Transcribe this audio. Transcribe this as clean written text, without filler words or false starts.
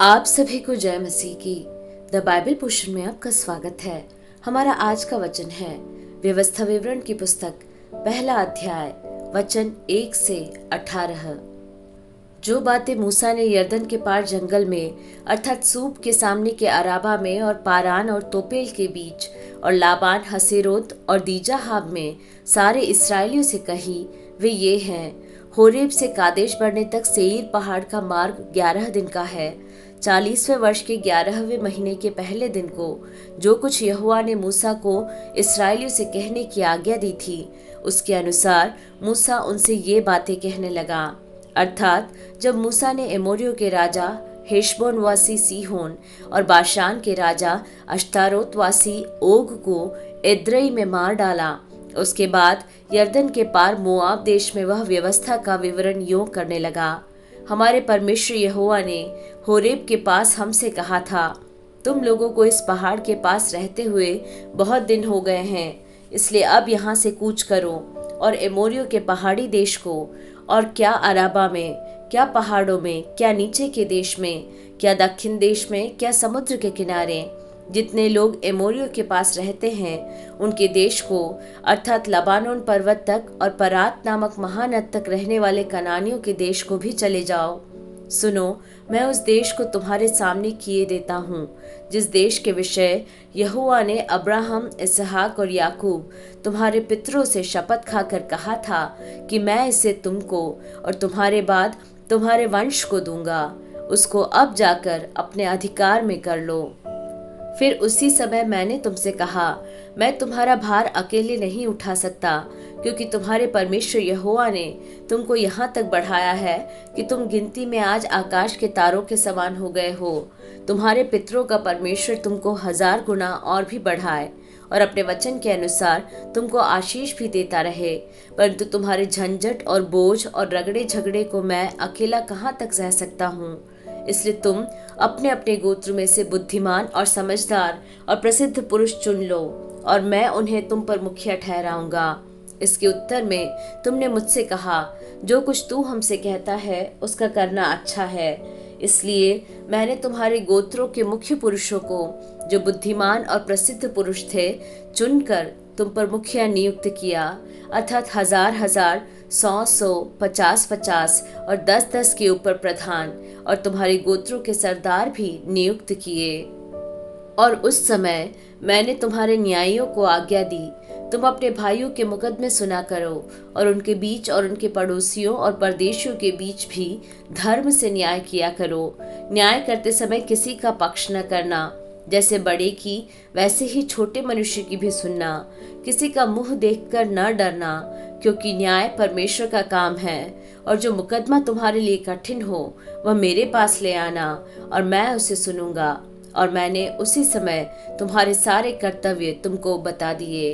आप सभी को जय मसीह की द बाइबल पोर्शन में आपका स्वागत है। हमारा आज का वचन है व्यवस्था विवरण की पुस्तक पहला अध्याय वचन 1 से 18। जो बातें मूसा ने यरदन के पार जंगल में अर्थात सूप के सामने के अराबा में और पारान और तोपेल के बीच और लाबान हसेरोत और दीजाहाब में सारे इसराइलियों से कही वे ये हैं। होरेब से कादेश बढ़ने तक सेईर पहाड़ का मार्ग 11 दिन का है। 40वें वर्ष के 11वें महीने के पहले दिन को जो कुछ यहोवा ने मूसा को इसराइलियों से कहने की आज्ञा दी थी उसके अनुसार मूसा उनसे ये बातें कहने लगा। अर्थात जब मूसा ने एमोरियों के राजा हेशबोन वासी सीहोन और बाशान के राजा अश्तारोत वासी ओग को एद्रई में मार डाला, उसके बाद यरदन के पार मोआब देश में वह व्यवस्था का विवरण यूं करने लगा। हमारे परमेश्वर यहोवा ने होरेब के पास हमसे कहा था, तुम लोगों को इस पहाड़ के पास रहते हुए बहुत दिन हो गए हैं, इसलिए अब यहाँ से कूच करो और एमोरियों के पहाड़ी देश को, और क्या अराबा में, क्या पहाड़ों में, क्या नीचे के देश में, क्या दक्षिण देश में, क्या समुद्र के किनारे, जितने लोग एमोरियों के पास रहते हैं उनके देश को अर्थात लबानोन पर्वत तक और परात नामक महानद तक रहने वाले कनानियों के देश को भी चले जाओ। सुनो, मैं उस देश को तुम्हारे सामने किए देता हूँ जिस देश के विषय यहोवा ने अब्राहम, इसहाक और याकूब तुम्हारे पितरों से शपथ खाकर कहा था कि मैं इसे तुमको और तुम्हारे बाद तुम्हारे वंश को दूंगा, उसको अब जाकर अपने अधिकार में कर लो। फिर उसी समय मैंने तुमसे कहा, मैं तुम्हारा भार अकेले नहीं उठा सकता, क्योंकि तुम्हारे परमेश्वर यहोवा ने तुमको यहाँ तक बढ़ाया है कि तुम गिनती में आज आकाश के तारों के समान हो गए हो। तुम्हारे पितरों का परमेश्वर तुमको 1000 गुना और भी बढ़ाए और अपने वचन के अनुसार तुमको आशीष भी देता रहे, परंतु तुम्हारे झंझट और बोझ और रगड़े झगड़े को मैं अकेला कहाँ तक सह सकता हूँ। इसलिए तुम अपने अपने गोत्र में से बुद्धिमान और समझदार और प्रसिद्ध पुरुष चुन लो और मैं उन्हें तुम पर मुखिया ठहराऊंगा। इसके उत्तर में तुमने मुझसे कहा, जो कुछ तू हमसे कहता है उसका करना अच्छा है। इसलिए मैंने तुम्हारे गोत्रों के मुख्य पुरुषों को जो बुद्धिमान और प्रसिद्ध पुरुष थे चुनकर तुम पर मुखिया नियुक्त किया, अर्थात 1000, 100, 50 और 10 के ऊपर प्रधान और तुम्हारे गोत्रों के सरदार भी नियुक्त किए। और उस समय मैंने तुम्हारे न्यायियों को आज्ञा दी, तुम अपने भाइयों के मुकदमे सुना करो और उनके बीच और उनके पड़ोसियों और परदेशियों के बीच भी धर्म से न्याय किया करो। न्याय करते समय किसी का पक्ष न करना, जैसे बड़े की वैसे ही छोटे मनुष्य की भी सुनना। किसी का मुंह देखकर न डरना, क्योंकि न्याय परमेश्वर का काम है। और जो मुकदमा तुम्हारे लिए कठिन हो वह मेरे पास ले आना और मैं उसे सुनूंगा। और मैंने उसी समय तुम्हारे सारे कर्तव्य तुमको बता दिए।